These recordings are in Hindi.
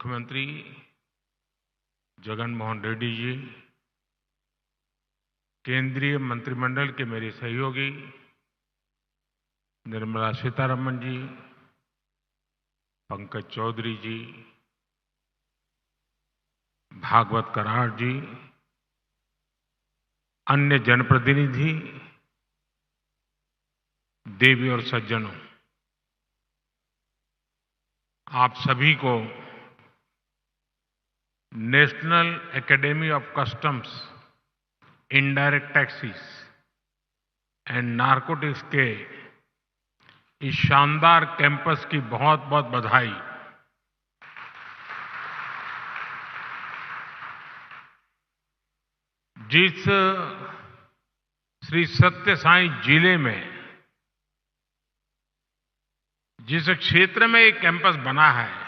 मुख्यमंत्री जगन मोहन रेड्डी जी, केंद्रीय मंत्रिमंडल के मेरे सहयोगी निर्मला सीतारमण जी, पंकज चौधरी जी, भागवत कराड़ जी, अन्य जनप्रतिनिधि, देवी और सज्जनों, आप सभी को national academy of customs, indirect taxes and narcotics के इस शानदार कैंपस की बहुत बहुत बधाई। जिस श्री सत्य साई जिले में जिस क्षेत्र में एक कैंपस बना है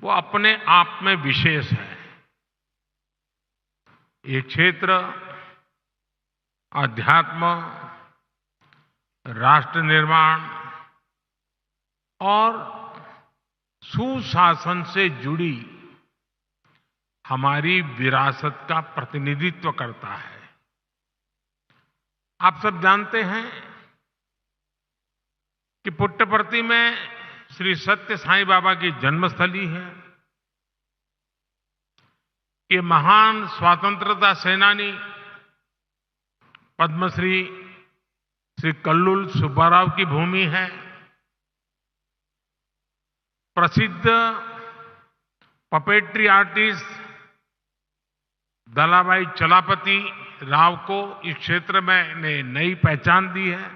वो अपने आप में विशेष है। ये क्षेत्र अध्यात्म, राष्ट्र निर्माण और सुशासन से जुड़ी हमारी विरासत का प्रतिनिधित्व करता है। आप सब जानते हैं कि पुट्टपर्ती में श्री सत्य साईं बाबा की जन्मस्थली है। ये महान स्वतंत्रता सेनानी पद्मश्री श्री कल्लुल सुब्बाराव की भूमि है। प्रसिद्ध पपेट्री आर्टिस्ट दलाभाई चलापति राव को इस क्षेत्र में ने नई पहचान दी है।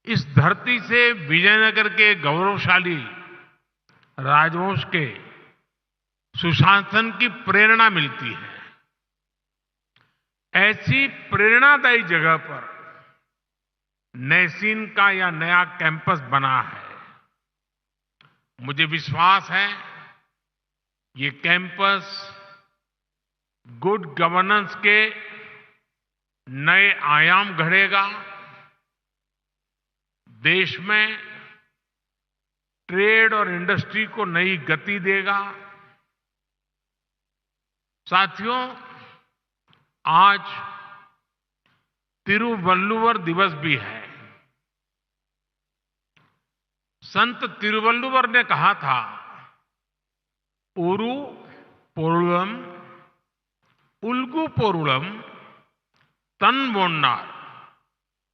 इस धरती से विजयनगर के गौरवशाली राजवंश के सुशासन की प्रेरणा मिलती है। ऐसी प्रेरणादायी जगह पर नैसीन का यह नया कैंपस बना है। मुझे विश्वास है ये कैंपस गुड गवर्नेंस के नए आयाम गढ़ेगा, देश में ट्रेड और इंडस्ट्री को नई गति देगा। साथियों, आज तिरुवल्लुवर दिवस भी है। संत तिरुवल्लुवर ने कहा था, उरु पोरुलम उल्गु पोरुलम तन्वोन्नार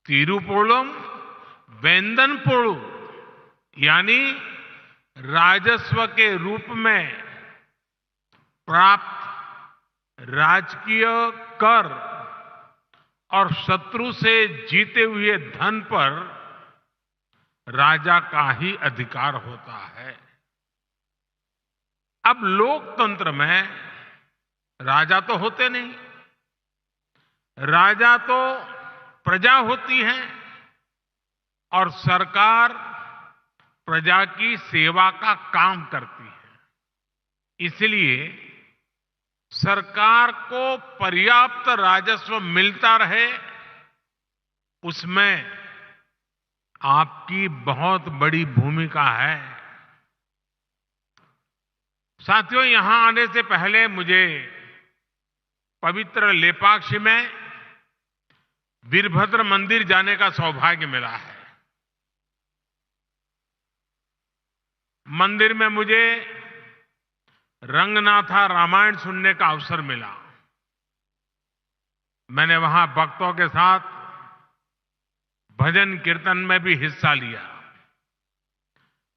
तिरुपोलम वेंदन पोळु, यानी राजस्व के रूप में प्राप्त राजकीय कर और शत्रु से जीते हुए धन पर राजा का ही अधिकार होता है। अब लोकतंत्र में राजा तो होते नहीं, राजा तो प्रजा होती है और सरकार प्रजा की सेवा का काम करती है। इसलिए सरकार को पर्याप्त राजस्व मिलता रहे, उसमें आपकी बहुत बड़ी भूमिका है। साथियों, यहां आने से पहले मुझे पवित्र लेपाक्षी में वीरभद्र मंदिर जाने का सौभाग्य मिला है। मंदिर में मुझे रंगनाथा रामायण सुनने का अवसर मिला। मैंने वहां भक्तों के साथ भजन कीर्तन में भी हिस्सा लिया।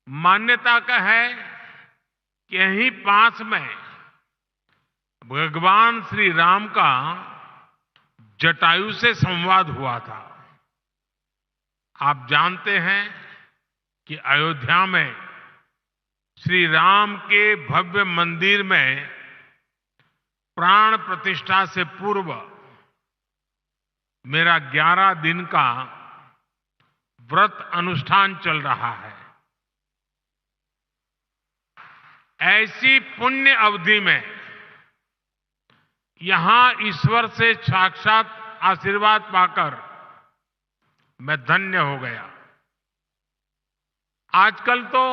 मान्यता का है कि यहीं पास में भगवान श्री राम का जटायु से संवाद हुआ था। आप जानते हैं कि अयोध्या में श्री राम के भव्य मंदिर में प्राण प्रतिष्ठा से पूर्व मेरा 11 दिन का व्रत अनुष्ठान चल रहा है। ऐसी पुण्य अवधि में यहां ईश्वर से साक्षात आशीर्वाद पाकर मैं धन्य हो गया। आजकल तो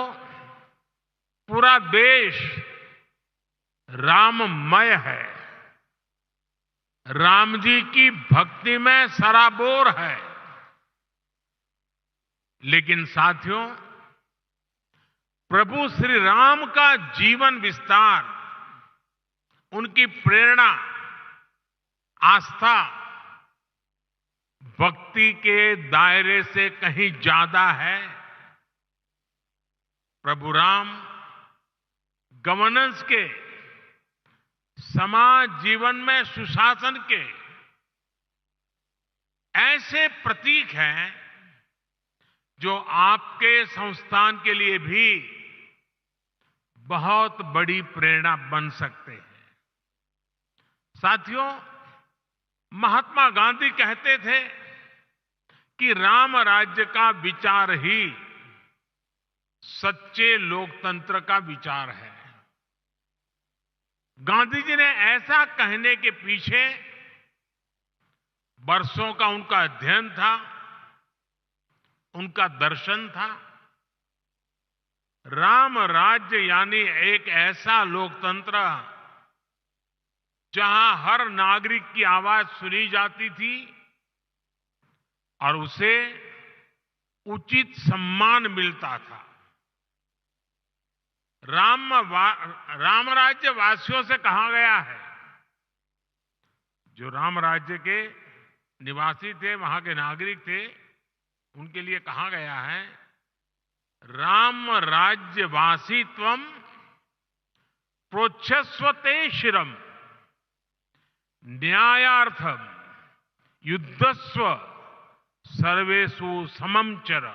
पूरा देश राममय है, राम जी की भक्ति में सराबोर है। लेकिन साथियों, प्रभु श्री राम का जीवन विस्तार, उनकी प्रेरणा, आस्था भक्ति के दायरे से कहीं ज्यादा है। प्रभु राम गवर्नेंस के, समाज जीवन में सुशासन के ऐसे प्रतीक हैं जो आपके संस्थान के लिए भी बहुत बड़ी प्रेरणा बन सकते हैं। साथियों, महात्मा गांधी कहते थे कि राम राज्य का विचार ही सच्चे लोकतंत्र का विचार है। गांधी जी ने ऐसा कहने के पीछे वर्षों का उनका अध्ययन था, उनका दर्शन था। राम राज्य यानी एक ऐसा लोकतंत्र जहां हर नागरिक की आवाज सुनी जाती थी और उसे उचित सम्मान मिलता था। राम राज्य वासियों से कहा गया है, जो राम राज्य के निवासी थे, वहां के नागरिक थे, उनके लिए कहा गया है, राम राज्यवासी त्वम प्रोच्छस्वते शिरम न्यायार्थम युद्धस्व सर्वेषु समम चर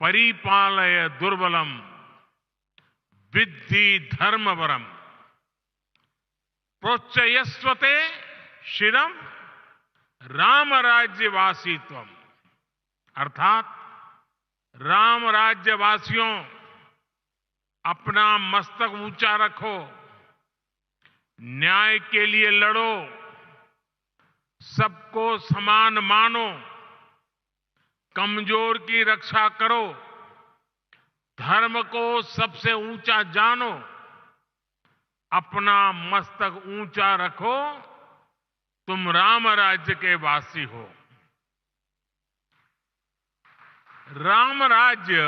परिपालय दुर्बलम विद्धि धर्मवरम प्रोच्चयस्वते शिरम राम राज्यवासीत्वम। अर्थात राम राज्यवासियों, अपना मस्तक ऊंचा रखो, न्याय के लिए लड़ो, सबको समान मानो, कमजोर की रक्षा करो, धर्म को सबसे ऊंचा जानो, अपना मस्तक ऊंचा रखो, तुम राम राज्य के वासी हो। राम राज्य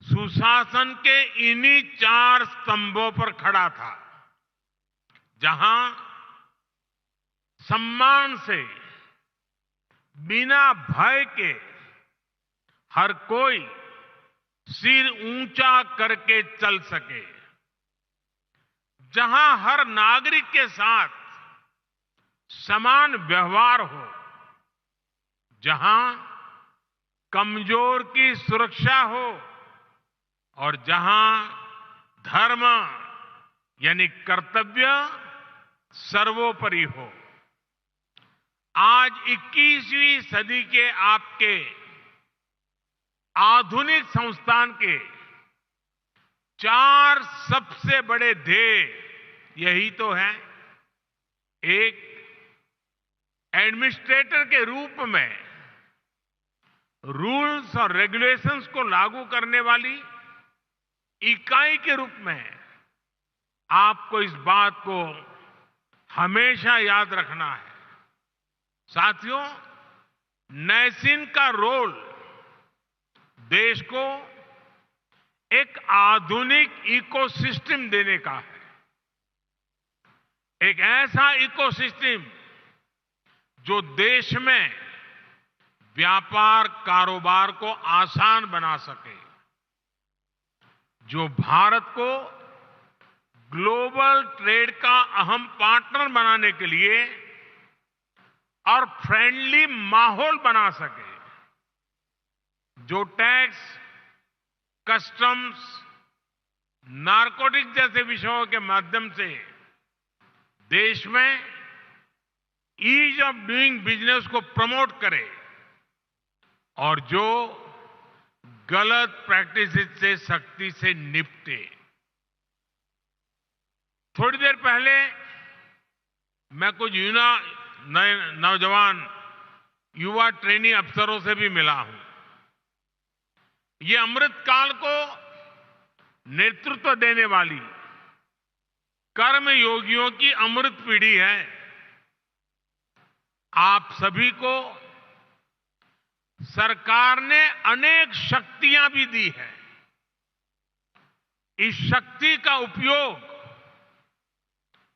सुशासन के इन्हीं 4 स्तंभों पर खड़ा था, जहां सम्मान से, बिना भय के हर कोई सिर ऊंचा करके चल सके, जहां हर नागरिक के साथ समान व्यवहार हो, जहां कमजोर की सुरक्षा हो और जहां धर्म यानी कर्तव्य सर्वोपरि हो। आज 21वीं सदी के आपके आधुनिक संस्थान के 4 सबसे बड़े ध्येय यही तो है। एक, एडमिनिस्ट्रेटर के रूप में रूल्स और रेगुलेशंस को लागू करने वाली इकाई के रूप में आपको इस बात को हमेशा याद रखना है। साथियों, नैसिन का रोल देश को एक आधुनिक इकोसिस्टम देने का है। एक ऐसा इकोसिस्टम जो देश में व्यापार कारोबार को आसान बना सके, जो भारत को ग्लोबल ट्रेड का अहम पार्टनर बनाने के लिए और फ्रेंडली माहौल बना सके, जो टैक्स, कस्टम्स, नारकोटिक्स जैसे विषयों के माध्यम से देश में ईज ऑफ डूइंग बिजनेस को प्रमोट करे और जो गलत प्रैक्टिसेस से सख्ती से निपटे। थोड़ी देर पहले मैं कुछ नौजवान युवा ट्रेनी अफसरों से भी मिला हूं। ये अमृत काल को नेतृत्व देने वाली कर्म योगियों की अमृत पीढ़ी है। आप सभी को सरकार ने अनेक शक्तियां भी दी है। इस शक्ति का उपयोग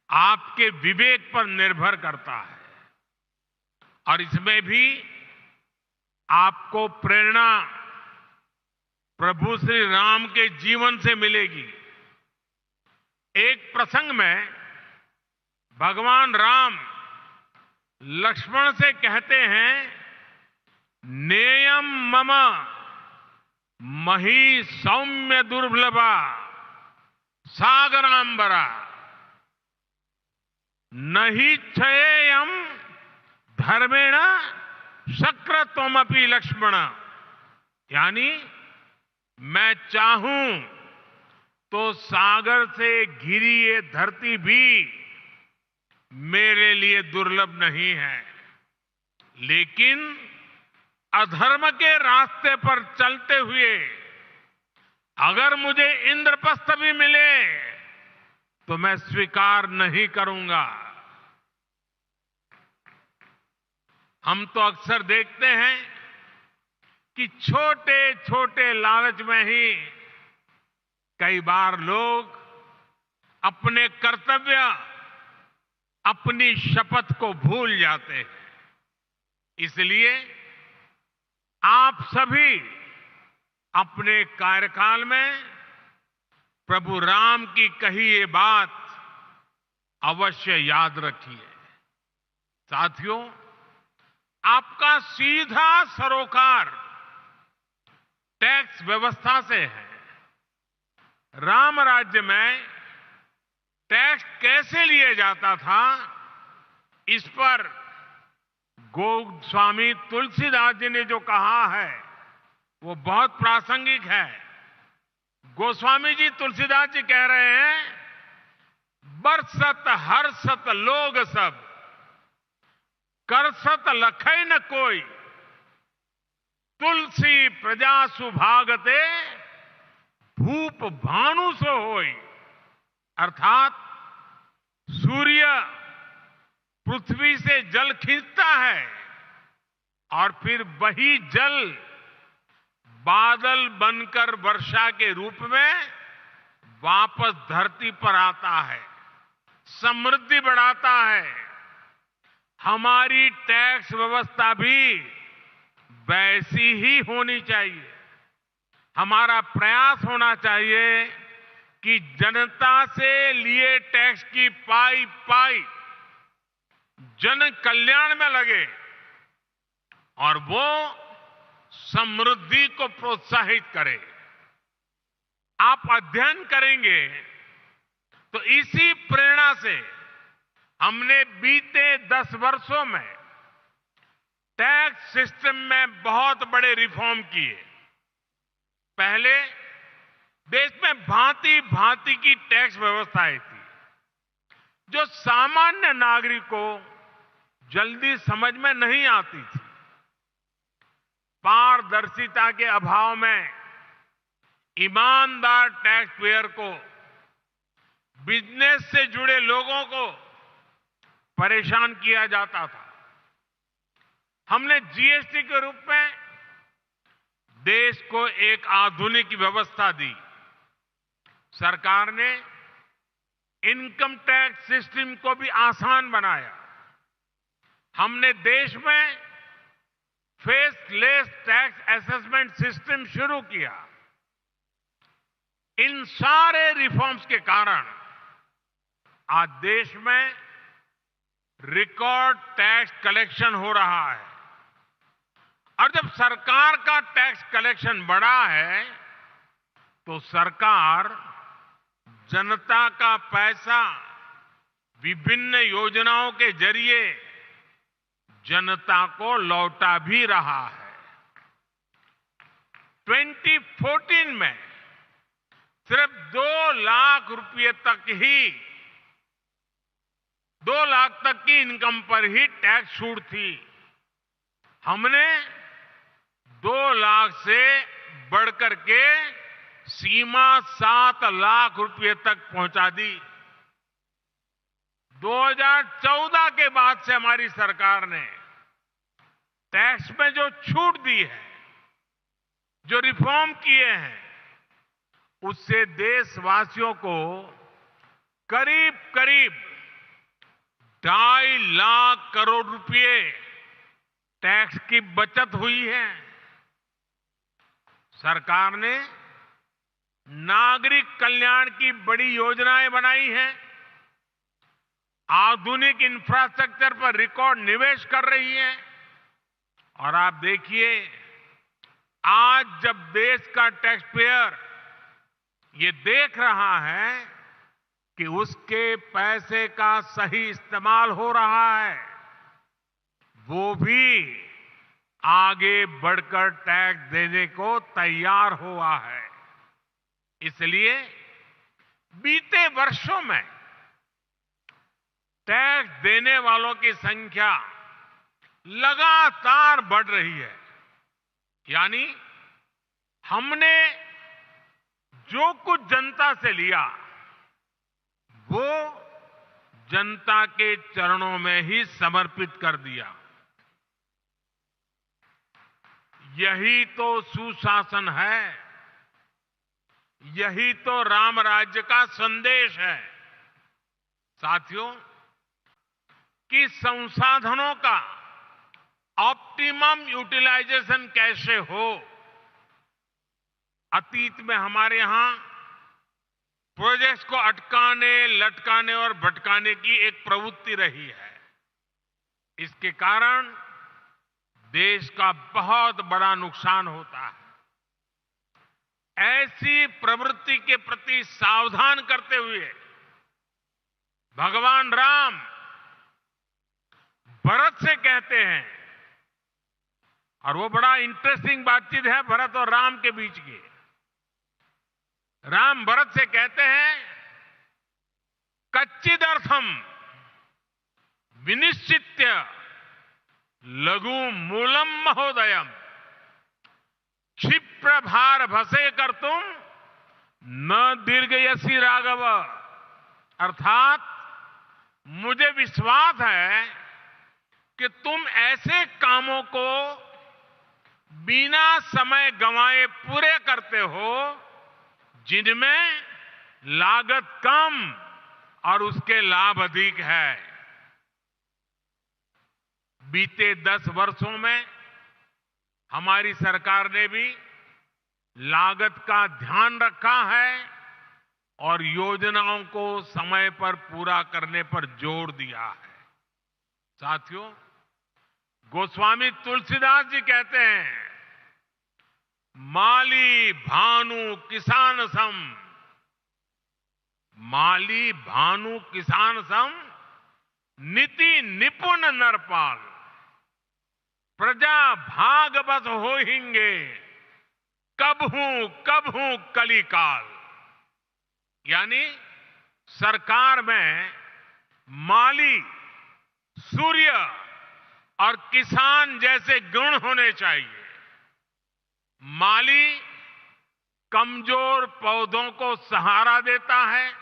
आपके विवेक पर निर्भर करता है और इसमें भी आपको प्रेरणा प्रभु श्री राम के जीवन से मिलेगी। एक प्रसंग में भगवान राम लक्ष्मण से कहते हैं, नेयम मम मही सौम्य दुर्लभा सागरांबरा नहि क्षयेयम धर्मेण शक्रत्वमपि लक्ष्मण। यानी मैं चाहूं तो सागर से घिरी ये धरती भी मेरे लिए दुर्लभ नहीं है, लेकिन अधर्म के रास्ते पर चलते हुए अगर मुझे इंद्रप्रस्थ भी मिले तो मैं स्वीकार नहीं करूंगा। हम तो अक्सर देखते हैं कि छोटे छोटे लालच में ही कई बार लोग अपने कर्तव्य, अपनी शपथ को भूल जाते हैं। इसलिए आप सभी अपने कार्यकाल में प्रभु राम की कही ये बात अवश्य याद रखिए। साथियों, आपका सीधा सरोकार टैक्स व्यवस्था से है। राम राज्य में टैक्स कैसे लिया जाता था, इस पर गोस्वामी तुलसीदास जी ने जो कहा है वो बहुत प्रासंगिक है। गोस्वामी जी तुलसीदास जी कह रहे हैं, बरसत हर्षत लोग सब करसत लखै न कोई, तुलसी प्रजा सुभागते भूप भानु सो होई। अर्थात सूर्य पृथ्वी से जल खींचता है और फिर वही जल बादल बनकर वर्षा के रूप में वापस धरती पर आता है, समृद्धि बढ़ाता है। हमारी टैक्स व्यवस्था भी वैसी ही होनी चाहिए। हमारा प्रयास होना चाहिए कि जनता से लिए टैक्स की पाई पाई जन कल्याण में लगे और वो समृद्धि को प्रोत्साहित करे। आप अध्ययन करेंगे तो इसी प्रेरणा से हमने बीते 10 वर्षों में टैक्स सिस्टम में बहुत बड़े रिफॉर्म किए। पहले देश में भांति भांति की टैक्स व्यवस्थाएं थी जो सामान्य नागरिक को जल्दी समझ में नहीं आती थी। पारदर्शिता के अभाव में ईमानदार टैक्स पेयर को, बिजनेस से जुड़े लोगों को परेशान किया जाता था। हमने जीएसटी के रूप में देश को एक आधुनिक व्यवस्था दी। सरकार ने इनकम टैक्स सिस्टम को भी आसान बनाया। हमने देश में फेसलेस टैक्स असेसमेंट सिस्टम शुरू किया। इन सारे रिफॉर्म्स के कारण आज देश में रिकॉर्ड टैक्स कलेक्शन हो रहा है और जब सरकार का टैक्स कलेक्शन बढ़ा है तो सरकार जनता का पैसा विभिन्न योजनाओं के जरिए जनता को लौटा भी रहा है। 2014 में सिर्फ 2 लाख रुपए तक ही 2 लाख तक की इनकम पर ही टैक्स छूट थी। हमने 2 लाख से बढ़कर के सीमा 7 लाख रुपए तक पहुंचा दी। 2014 के बाद से हमारी सरकार ने टैक्स में जो छूट दी है, जो रिफॉर्म किए हैं, उससे देशवासियों को करीब करीब 2.5 लाख करोड़ रुपए टैक्स की बचत हुई है। सरकार ने नागरिक कल्याण की बड़ी योजनाएं बनाई हैं, आधुनिक इंफ्रास्ट्रक्चर पर रिकॉर्ड निवेश कर रही है। और आप देखिए, आज जब देश का टैक्स पेयर ये देख रहा है कि उसके पैसे का सही इस्तेमाल हो रहा है, वो भी आगे बढ़कर टैक्स देने को तैयार हुआ है। इसलिए बीते वर्षों में टैक्स देने वालों की संख्या लगातार बढ़ रही है। यानी हमने जो कुछ जनता से लिया, वो जनता के चरणों में ही समर्पित कर दिया। यही तो सुशासन है, यही तो राम राज्य का संदेश है। साथियों, कि संसाधनों का ऑप्टिमम यूटिलाइजेशन कैसे हो। अतीत में हमारे यहां प्रोजेक्ट्स को अटकाने, लटकाने और भटकाने की एक प्रवृत्ति रही है। इसके कारण देश का बहुत बड़ा नुकसान होता है। ऐसी प्रवृत्ति के प्रति सावधान करते हुए भगवान राम भरत से कहते हैं, और वो बड़ा इंटरेस्टिंग बातचीत है भरत और राम के बीच की। राम भरत से कहते हैं, कच्चिदर्थम विनिश्चित्य लघु मूलम महोदयम क्षिप्र भार भसे कर तुम न दीर्घयसी राघव। अर्थात मुझे विश्वास है कि तुम ऐसे कामों को बिना समय गंवाए पूरे करते हो जिनमें लागत कम और उसके लाभ अधिक है। बीते 10 वर्षों में हमारी सरकार ने भी लागत का ध्यान रखा है और योजनाओं को समय पर पूरा करने पर जोर दिया है। साथियों, गोस्वामी तुलसीदास जी कहते हैं, माली भानु किसान सम, माली भानु किसान सम नीति निपुण नरपाल, प्रजा भाग बस होहिंगे कबहू कलिकाल। यानी सरकार में माली, सूर्य और किसान जैसे गुण होने चाहिए। माली कमजोर पौधों को सहारा देता है,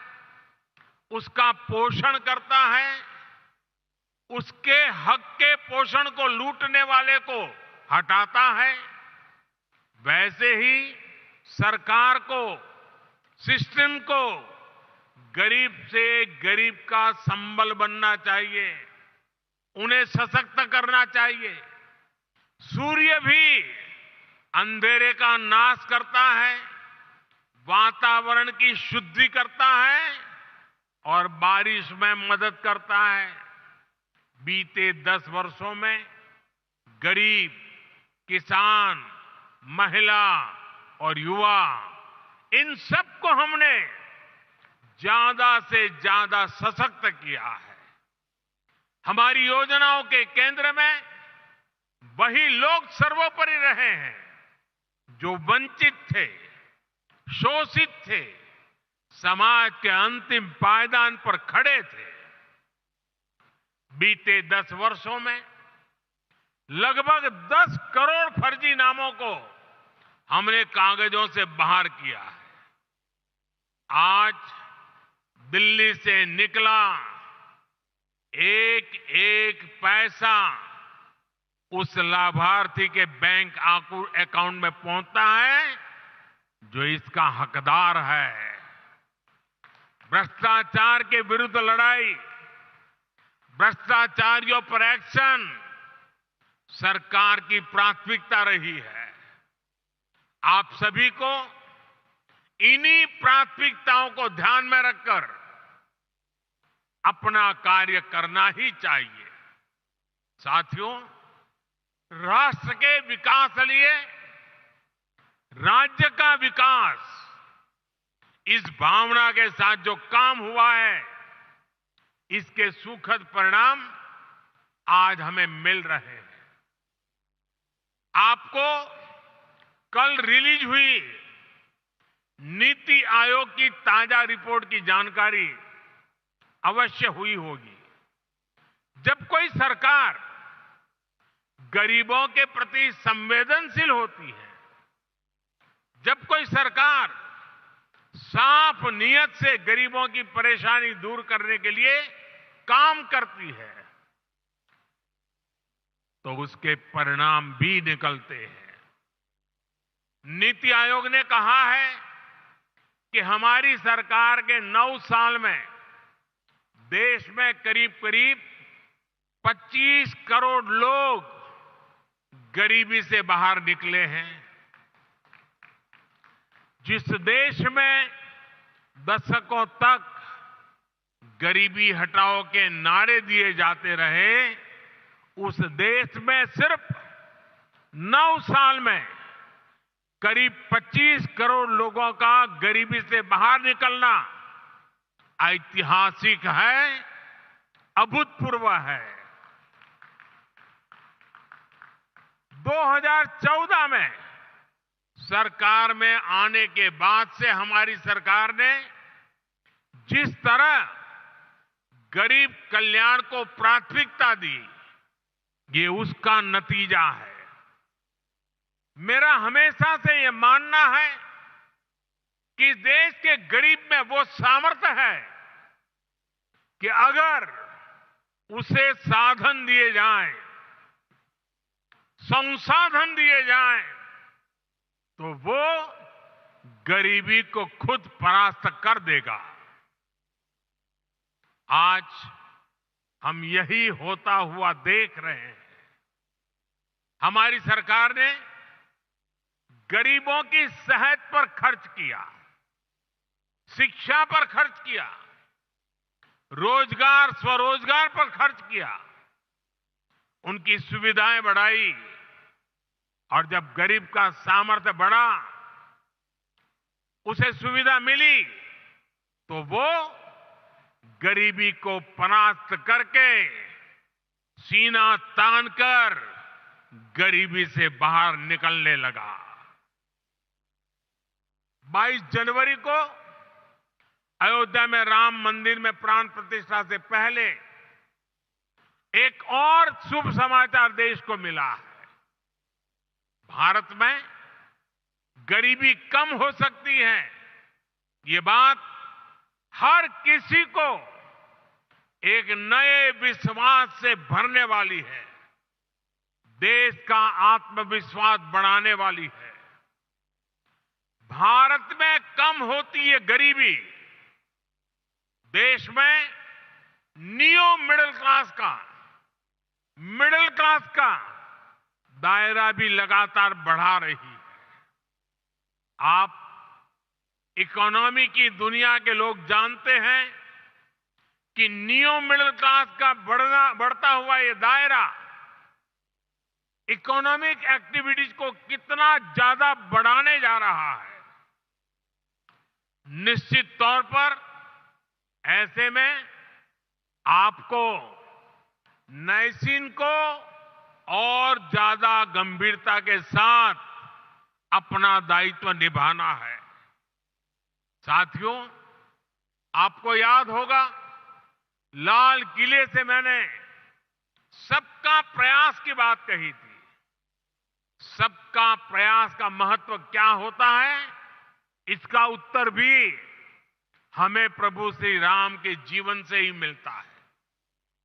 उसका पोषण करता है, उसके हक के पोषण को लूटने वाले को हटाता है। वैसे ही सरकार को, सिस्टम को गरीब से गरीब का संबल बनना चाहिए, उन्हें सशक्त करना चाहिए। सूर्य भी अंधेरे का नाश करता है, वातावरण की शुद्धि करता है और बारिश में मदद करता है। बीते 10 वर्षों में गरीब, किसान, महिला और युवा, इन सबको हमने ज्यादा से ज्यादा सशक्त किया है। हमारी योजनाओं के केंद्र में वही लोग सर्वोपरि रहे हैं जो वंचित थे, शोषित थे, समाज के अंतिम पायदान पर खड़े थे। बीते 10 वर्षों में लगभग 10 करोड़ फर्जी नामों को हमने कागजों से बाहर किया है। आज दिल्ली से निकला एक एक पैसा उस लाभार्थी के बैंक अकाउंट में पहुंचता है जो इसका हकदार है। भ्रष्टाचार के विरुद्ध लड़ाई, भ्रष्टाचारियों पर एक्शन सरकार की प्राथमिकता रही है। आप सभी को इन्हीं प्राथमिकताओं को ध्यान में रखकर अपना कार्य करना ही चाहिए। साथियों, राष्ट्र के विकास के लिए राज्य का विकास, इस भावना के साथ जो काम हुआ है, इसके सुखद परिणाम आज हमें मिल रहे हैं। आपको कल रिलीज हुई नीति आयोग की ताजा रिपोर्ट की जानकारी अवश्य हुई होगी। जब कोई सरकार गरीबों के प्रति संवेदनशील होती है, जब कोई सरकार साफ नीयत से गरीबों की परेशानी दूर करने के लिए काम करती है, तो उसके परिणाम भी निकलते हैं। नीति आयोग ने कहा है कि हमारी सरकार के 9 साल में देश में करीब करीब 25 करोड़ लोग गरीबी से बाहर निकले हैं। जिस देश में दशकों तक गरीबी हटाओ के नारे दिए जाते रहे, उस देश में सिर्फ 9 साल में करीब 25 करोड़ लोगों का गरीबी से बाहर निकलना ऐतिहासिक है, अभूतपूर्व है। 2014 में सरकार में आने के बाद से हमारी सरकार ने जिस तरह गरीब कल्याण को प्राथमिकता दी, ये उसका नतीजा है। मेरा हमेशा से ये मानना है कि देश के गरीब में वो सामर्थ्य है कि अगर उसे साधन दिए जाएं, संसाधन दिए जाएं, तो वो गरीबी को खुद परास्त कर देगा। आज हम यही होता हुआ देख रहे हैं। हमारी सरकार ने गरीबों की सेहत पर खर्च किया, शिक्षा पर खर्च किया, रोजगार स्वरोजगार पर खर्च किया, उनकी सुविधाएं बढ़ाई, और जब गरीब का सामर्थ्य बढ़ा, उसे सुविधा मिली, तो वो गरीबी को परास्त करके सीना तानकर गरीबी से बाहर निकलने लगा। 22 जनवरी को अयोध्या में राम मंदिर में प्राण प्रतिष्ठा से पहले एक और शुभ समाचार देश को मिला है। भारत में गरीबी कम हो सकती है, ये बात हर किसी को एक नए विश्वास से भरने वाली है, देश का आत्मविश्वास बढ़ाने वाली है। भारत में कम होती है गरीबी, देश में नियो मिडिल क्लास का दायरा भी लगातार बढ़ा रही है। आप इकोनॉमी की दुनिया के लोग जानते हैं कि नियो मिडिल क्लास का बढ़ता हुआ ये दायरा इकोनॉमिक एक्टिविटीज को कितना ज्यादा बढ़ाने जा रहा है। निश्चित तौर पर ऐसे में आपको नैसीन को और ज्यादा गंभीरता के साथ अपना दायित्व निभाना है। साथियों, आपको याद होगा, लाल किले से मैंने सबका प्रयास की बात कही थी। सबका प्रयास का महत्व क्या होता है, इसका उत्तर भी हमें प्रभु श्री राम के जीवन से ही मिलता है।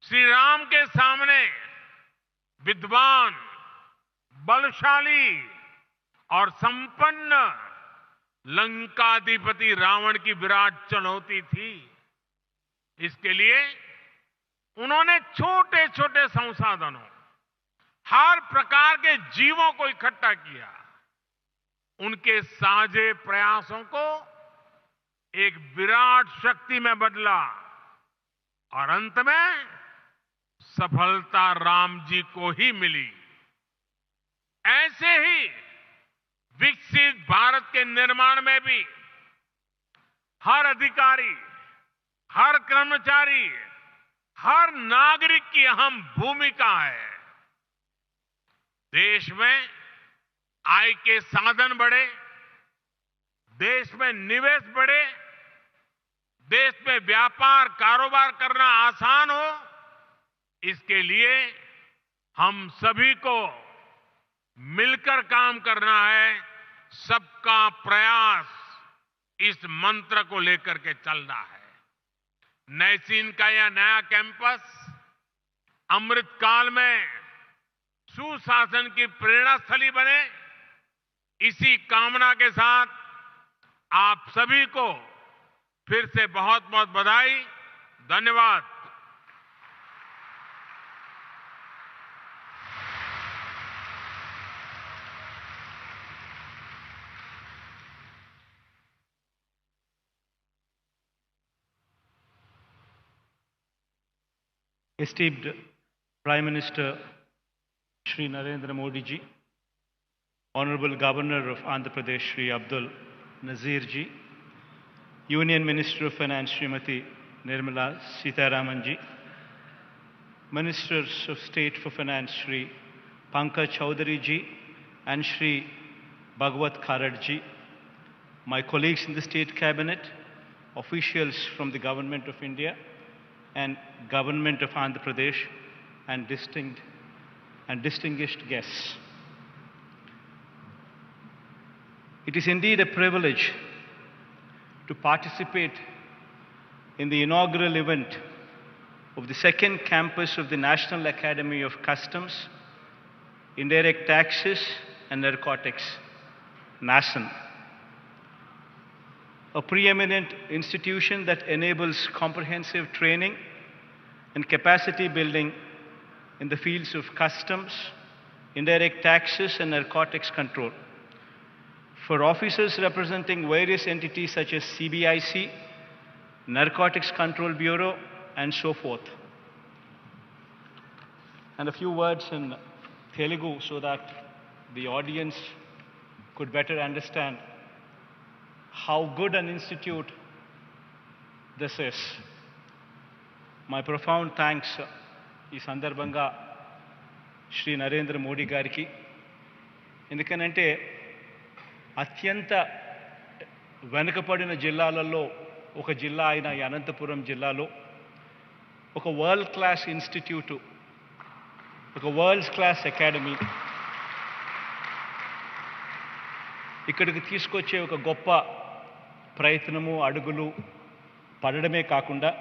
श्री राम के सामने विद्वान, बलशाली और संपन्न लंकाधिपति रावण की विराट चुनौती थी। इसके लिए उन्होंने छोटे छोटे संसाधनों, हर प्रकार के जीवों को इकट्ठा किया। उनके साझे प्रयासों को एक विराट शक्ति में बदला और अंत में सफलता राम जी को ही मिली। ऐसे ही विकसित भारत के निर्माण में भी हर अधिकारी, हर कर्मचारी, हर नागरिक की अहम भूमिका है। देश में आय के साधन बढ़े, देश में निवेश बढ़े, देश में व्यापार कारोबार करना आसान हो, इसके लिए हम सभी को मिलकर काम करना है। सबका प्रयास, इस मंत्र को लेकर के चलना है। नैसीन का यह नया कैंपस अमृत काल में सुशासन की प्रेरणा स्थली बने, इसी कामना के साथ आप सभी को फिर से बहुत बहुत बधाई, धन्यवाद। Esteemed Prime Minister Shri Narendra Modi ji, Honorable Governor of Andhra Pradesh Shri Abdul Nazir ji, Union Minister of Finance Srimati Nirmala Sitharaman ji, Ministers of State for Finance Shri Pankaj Chaudhary ji and Shri Bhagwat Kharad ji, my colleagues in the State Cabinet, officials from the Government of India and Government of Andhra Pradesh, and distinguished guests. It is indeed a privilege to participate in the inaugural event of the second campus of the National Academy of Customs, Indirect Taxes and Narcotics, NACIN, a preeminent institution that enables comprehensive training and capacity building in the fields of customs, indirect taxes, and narcotics control. For officers representing various entities such as CBIC, Narcotics Control Bureau, and so forth. And a few words in Telugu so that the audience could better understand how good an institute this is. My profound thanks ఈ సందర్భంగా శ్రీ నరేంద్ర మోడీ గారికి. ఎందుకనంటే అత్యంత వెనుకబడిన జిల్లాలలో ఒక జిల్లా అయిన ఈ అనంతపురం జిల్లాలో ఒక వరల్డ్ క్లాస్ ఇన్స్టిట్యూట్, ఒక వరల్డ్ క్లాస్ అకాడమీ ఇక్కడికి తీసుకొచ్చే ఒక గొప్ప ప్రయత్నము, అడుగులు పడడమే కాకుండా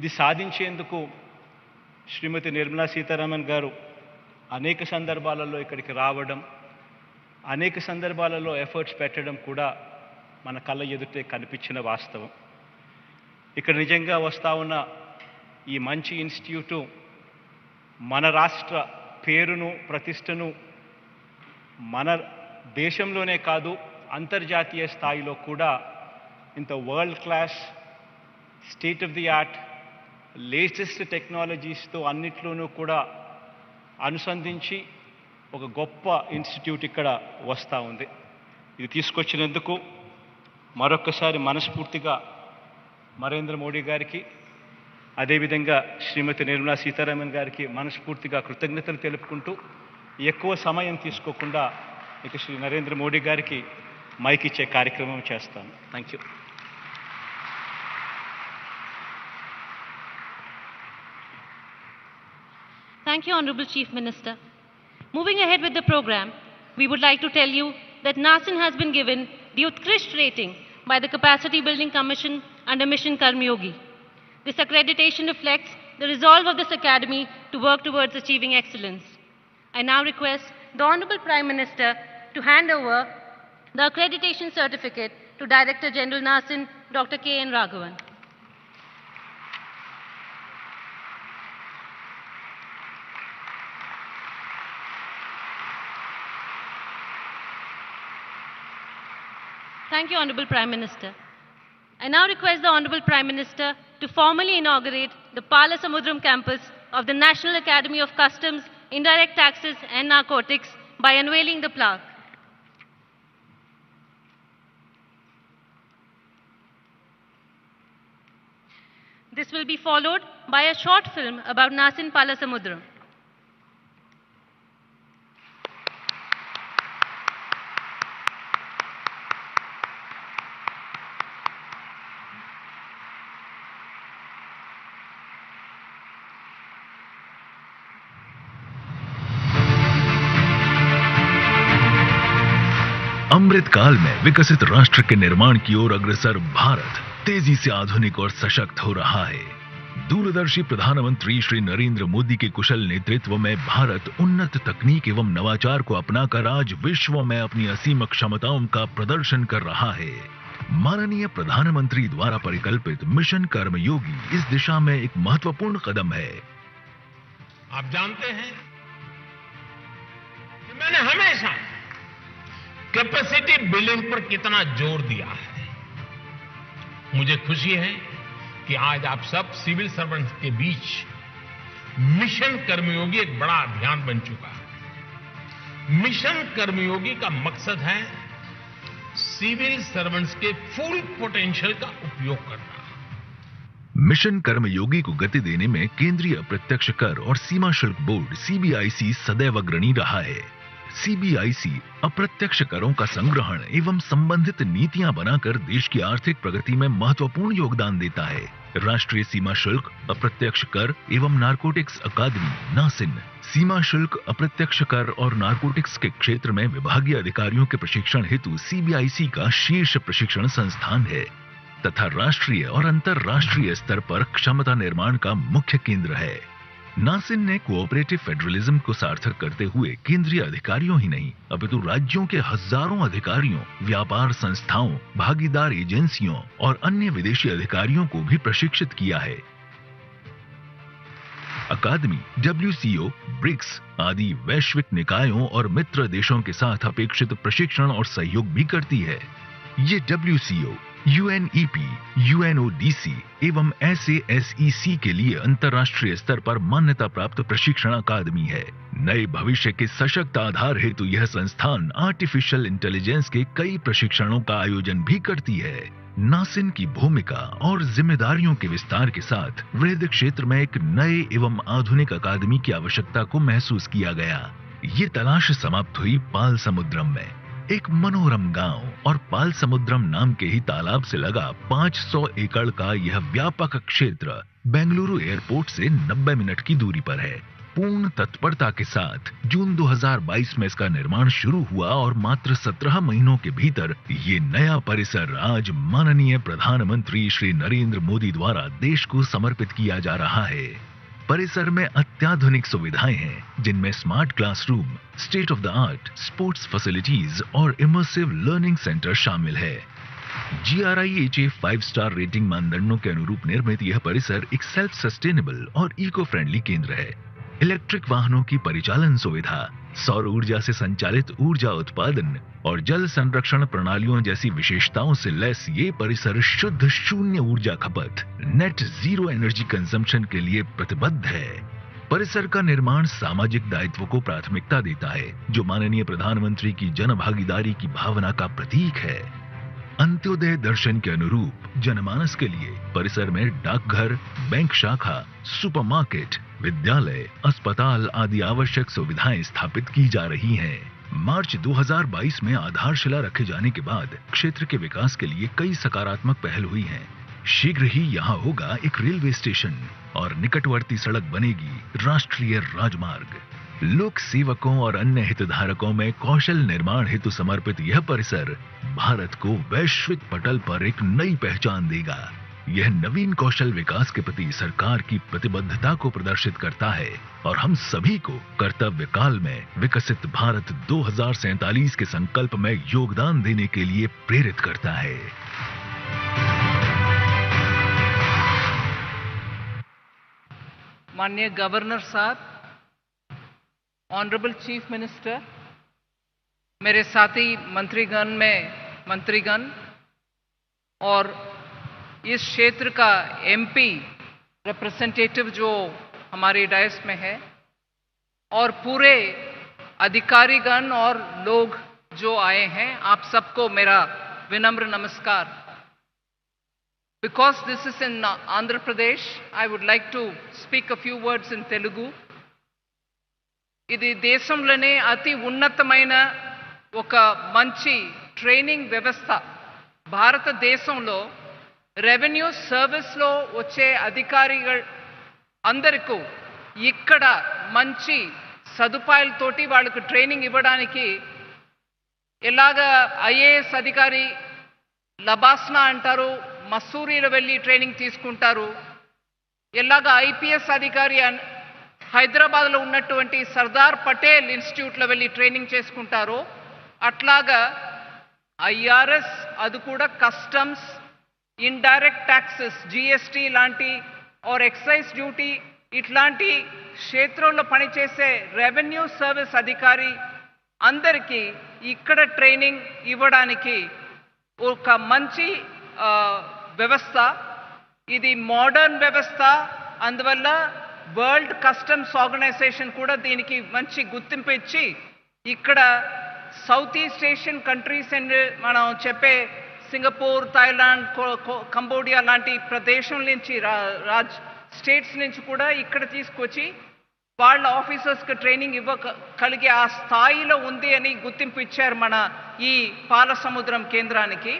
ఇది సాధించేందుకు శ్రీమతి నిర్మలా సీతారామన్ గారు అనేక సందర్భాలలో ఇక్కడికి రావడం, అనేక సందర్భాలలో ఎఫర్ట్స్ పెట్టడం కూడా మన కళ్ళ ఎదుటే కనిపించిన వాస్తవం. ఇక్కడ నిజంగా వస్తూ ఉన్న ఈ మంచి ఇన్స్టిట్యూటు మన రాష్ట్ర పేరును, ప్రతిష్టను మన దేశంలోనే కాదు అంతర్జాతీయ స్థాయిలో కూడా ఇంత world class, state of the art, latest టెక్నాలజీస్తో అన్నిట్లోనూ కూడా అనుసంధించి ఒక గొప్ప ఇన్స్టిట్యూట్ ఇక్కడ వస్తూ ఉంది. ఇది తీసుకొచ్చినందుకు మరొక్కసారి మనస్ఫూర్తిగా నరేంద్ర మోడీ గారికి, అదేవిధంగా శ్రీమతి నిర్మలా సీతారామన్ గారికి మనస్ఫూర్తిగా కృతజ్ఞతలు తెలుపుకుంటూ ఎక్కువ సమయం తీసుకోకుండా ఇక శ్రీ నరేంద్ర మోడీ గారికి మైక్ ఇచ్చే కార్యక్రమం చేస్తాను. Thank you. Thank you, Honorable Chief Minister. Moving ahead with the program, we would like to tell you that Nasin has been given the Utkrisht rating by the Capacity Building Commission under Mission Karmyogi. This accreditation reflects the resolve of this academy to work towards achieving excellence. I now request the Honorable Prime Minister to hand over the accreditation certificate to Director General Nasin, Dr. K.N. Raghavan. Thank you, Honorable Prime Minister. I now request the Honorable Prime Minister to formally inaugurate the Palasamudram campus of the National Academy of Customs, Indirect Taxes and Narcotics by unveiling the plaque. This will be followed by a short film about Nasin Palasamudram. अमृत काल में विकसित राष्ट्र के निर्माण की ओर अग्रसर भारत तेजी से आधुनिक और सशक्त हो रहा है। दूरदर्शी प्रधानमंत्री श्री नरेंद्र मोदी के कुशल नेतृत्व में भारत उन्नत तकनीक एवं नवाचार को अपनाकर आज विश्व में अपनी असीम क्षमताओं का प्रदर्शन कर रहा है। माननीय प्रधानमंत्री द्वारा परिकल्पित मिशन कर्मयोगी इस दिशा में एक महत्वपूर्ण कदम है। आप जानते हैं कि मैंने हमेशा कैपेसिटी बिल्डिंग पर कितना जोर दिया है। मुझे खुशी है कि आज आप सब सिविल सर्वेंट्स के बीच मिशन कर्मयोगी एक बड़ा अभियान बन चुका है। मिशन कर्मयोगी का मकसद है सिविल सर्वेंट्स के फुल पोटेंशियल का उपयोग करना। मिशन कर्मयोगी को गति देने में केंद्रीय अप्रत्यक्ष कर और सीमा शुल्क बोर्ड सीबीआईसी सदैव अग्रणी रहा है। सीबीआईसी अप्रत्यक्ष करों का संग्रहण एवं संबंधित नीतियां बनाकर देश की आर्थिक प्रगति में महत्वपूर्ण योगदान देता है। राष्ट्रीय सीमा शुल्क, अप्रत्यक्ष कर एवं नारकोटिक्स अकादमी नासिन सीमा शुल्क, अप्रत्यक्ष कर और नारकोटिक्स के क्षेत्र में विभागीय अधिकारियों के प्रशिक्षण हेतु सीबीआईसी का शीर्ष प्रशिक्षण संस्थान है तथा राष्ट्रीय और अंतर्राष्ट्रीय स्तर पर क्षमता निर्माण का मुख्य केंद्र है। नासिन ने कोऑपरेटिव फेडरलिज्म को सार्थक करते हुए केंद्रीय अधिकारियों ही नहीं अपितु राज्यों के हजारों अधिकारियों, व्यापार संस्थाओं, भागीदार एजेंसियों और अन्य विदेशी अधिकारियों को भी प्रशिक्षित किया है। अकादमी WCO, ब्रिक्स आदि वैश्विक निकायों और मित्र देशों के साथ अपेक्षित प्रशिक्षण और सहयोग भी करती है। ये WCO, UNEP, UNODC एवं SASEC के लिए अंतर्राष्ट्रीय स्तर पर मान्यता प्राप्त प्रशिक्षण अकादमी है। नए भविष्य के सशक्त आधार हेतु यह संस्थान आर्टिफिशियल इंटेलिजेंस के कई प्रशिक्षणों का आयोजन भी करती है। नासिन की भूमिका और जिम्मेदारियों के विस्तार के साथ वृहद क्षेत्र में एक नए एवं आधुनिक अकादमी की आवश्यकता को महसूस किया गया। ये तलाश समाप्त हुई पालसमुद्रम में। एक मनोरम गांव और पालसमुद्रम नाम के ही तालाब से लगा 500 एकड़ का यह व्यापक क्षेत्र बेंगलुरु एयरपोर्ट से 90 मिनट की दूरी पर है। पूर्ण तत्परता के साथ जून 2022 में इसका निर्माण शुरू हुआ और मात्र 17 महीनों के भीतर ये नया परिसर आज माननीय प्रधानमंत्री श्री नरेंद्र मोदी द्वारा देश को समर्पित किया जा रहा है। परिसर में अत्याधुनिक सुविधाएं हैं जिनमें smart classroom, state of the art sports facilities और इमर्सिव लर्निंग सेंटर शामिल है। GRIHA 5 स्टार रेटिंग मानदंडों के अनुरूप निर्मित यह परिसर एक सेल्फ सस्टेनेबल और इको फ्रेंडली केंद्र है। इलेक्ट्रिक वाहनों की परिचालन सुविधा, सौर ऊर्जा से संचालित ऊर्जा उत्पादन और जल संरक्षण प्रणालियों जैसी विशेषताओं से लैस ये परिसर शुद्ध शून्य ऊर्जा खपत, नेट जीरो एनर्जी कंजम्पशन के लिए प्रतिबद्ध है। परिसर का निर्माण सामाजिक दायित्व को प्राथमिकता देता है, जो माननीय प्रधानमंत्री की जन भागीदारी की भावना का प्रतीक है। अंत्योदय दर्शन के अनुरूप जनमानस के लिए परिसर में डाकघर, बैंक शाखा, सुपरमार्केट, विद्यालय, अस्पताल आदि आवश्यक सुविधाएं स्थापित की जा रही हैं। मार्च 2022 में आधारशिला रखे जाने के बाद क्षेत्र के विकास के लिए कई सकारात्मक पहल हुई हैं। शीघ्र ही यहाँ होगा एक रेलवे स्टेशन और निकटवर्ती सड़क बनेगी राष्ट्रीय राजमार्ग। लोक सेवकों और अन्य हितधारकों में कौशल निर्माण हेतु समर्पित यह परिसर भारत को वैश्विक पटल पर एक नई पहचान देगा। यह नवीन कौशल विकास के प्रति सरकार की प्रतिबद्धता को प्रदर्शित करता है और हम सभी को कर्तव्य काल में विकसित भारत 2047 के संकल्प में योगदान देने के लिए प्रेरित करता है। माननीय गवर्नर साहब, ऑनरेबल चीफ मिनिस्टर, मेरे साथी मंत्रीगण और इस क्षेत्र का एमपी रिप्रेजेंटेटिव जो हमारे डायस में है और पूरे अधिकारीगण और लोग जो आए हैं, आप सबको मेरा विनम्र नमस्कार। Because this is in Andhra Pradesh, I would like to speak a few words in Telugu. ఇది దేశంలోనే అతి ఉన్నతమైన ఒక మంచి ట్రైనింగ్ వ్యవస్థ. భారతదేశంలో రెవెన్యూ సర్వీస్లో వచ్చే అధికారిகள் అందరికీ ఇక్కడ మంచి సదుపాయాలతోటి వాళ్ళకు ట్రైనింగ్ ఇవ్వడానికి ఎలాగ ఐఏఎస్ అధికారి లబాస్నా అంటారు, మసూరీలో వెళ్ళి ట్రైనింగ్ తీసుకుంటారు, ఎలాగ ఐపీఎస్ అధికారి హైదరాబాద్లో ఉన్నటువంటి సర్దార్ పటేల్ ఇన్స్టిట్యూట్లో వెళ్ళి ట్రైనింగ్ చేసుకుంటారో అట్లాగా ఐఆర్ఎస్, అది కూడా కస్టమ్స్, ఇండైరెక్ట్ ట్యాక్సెస్, జిఎస్టీ లాంటి ఆర్ ఎక్సైజ్ డ్యూటీ ఇట్లాంటి క్షేత్రంలో పనిచేసే రెవెన్యూ సర్వీస్ అధికారి అందరికీ ఇక్కడ ట్రైనింగ్ ఇవ్వడానికి ఒక మంచి వ్యవస్థ. ఇది మోడర్న్ వ్యవస్థ. అందువల్ల వరల్డ్ కస్టమ్స్ ఆర్గనైజేషన్ కూడా దీనికి మంచి గుర్తింపు ఇచ్చి ఇక్కడ south east Asian countries and మనం చెప్పే సింగపూర్, థాయిలాండ్, కంబోడియా లాంటి ప్రదేశం నుంచి స్టేట్స్ నుంచి కూడా ఇక్కడ తీసుకొచ్చి వాళ్ళ ఆఫీసర్స్కి ట్రైనింగ్ ఇవ్వగలిగే ఆ స్థాయిలో ఉంది అని గుర్తింపు ఇచ్చారు మన ఈ పాలసముద్రం కేంద్రానికి.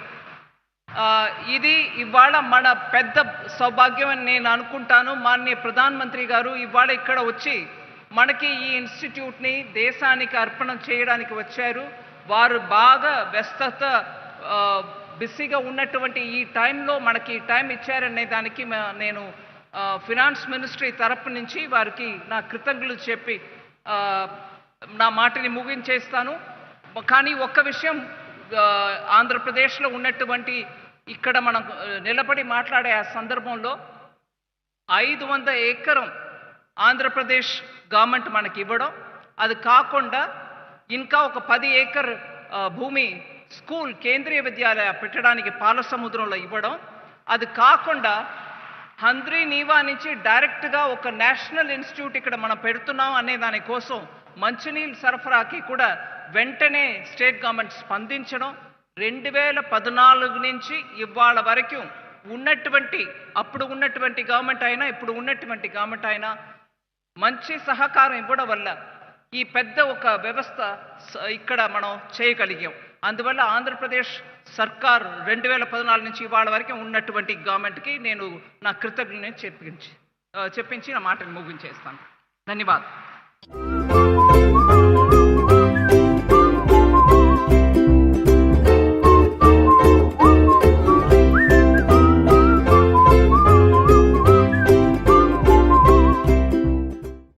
ఇది ఇవాళ మన పెద్ద సౌభాగ్యం అని నేను అనుకుంటాను. మాననీయ ప్రధానమంత్రి గారు ఇవాళ ఇక్కడ వచ్చి మనకి ఈ ఇన్స్టిట్యూట్ని దేశానికి అర్పణ చేయడానికి వచ్చారు. వారు బాగా వ్యస్తత బిజీగా ఉన్నటువంటి ఈ టైంలో మనకి టైం ఇచ్చారనే దానికి నేను ఫినాన్స్ మినిస్ట్రీ తరపు నుంచి వారికి నా కృతజ్ఞతలు చెప్పి నా మాటని ముగించేస్తాను. కానీ ఒక్క విషయం, ఆంధ్రప్రదేశ్లో ఉన్నటువంటి ఇక్కడ మనం నిలబడి మాట్లాడే ఆ సందర్భంలో 500 ఎకరం ఆంధ్రప్రదేశ్ గవర్నమెంట్ మనకి ఇవ్వడం, అది కాకుండా ఇంకా ఒక 10 ఏకర్ భూమి స్కూల్ కేంద్రీయ విద్యాలయ పెట్టడానికి పాలసముద్రంలో ఇవ్వడం, అది కాకుండా హంద్రీ నీవా నుంచి డైరెక్ట్గా ఒక నేషనల్ ఇన్స్టిట్యూట్ ఇక్కడ మనం పెడుతున్నాం అనే దానికోసం మంచినీళ్ళు సరఫరాకి కూడా వెంటనే స్టేట్ గవర్నమెంట్ స్పందించడం, 2014 నుంచి ఇవాళ వరకు ఉన్నటువంటి అప్పుడు ఉన్నటువంటి గవర్నమెంట్ అయినా ఇప్పుడు ఉన్నటువంటి గవర్నమెంట్ అయినా మంచి సహకారం ఇవ్వడం వల్ల ఈ పెద్ద ఒక వ్యవస్థ ఇక్కడ మనం చేయగలిగాం. అందువల్ల ఆంధ్రప్రదేశ్ సర్కార్ 2014 నుంచి ఇవాళ వరకు ఉన్నటువంటి గవర్నమెంట్కి నేను నా కృతజ్ఞతను చెప్పించి నా మాటను ముగించేస్తాను. ధన్యవాదాలు.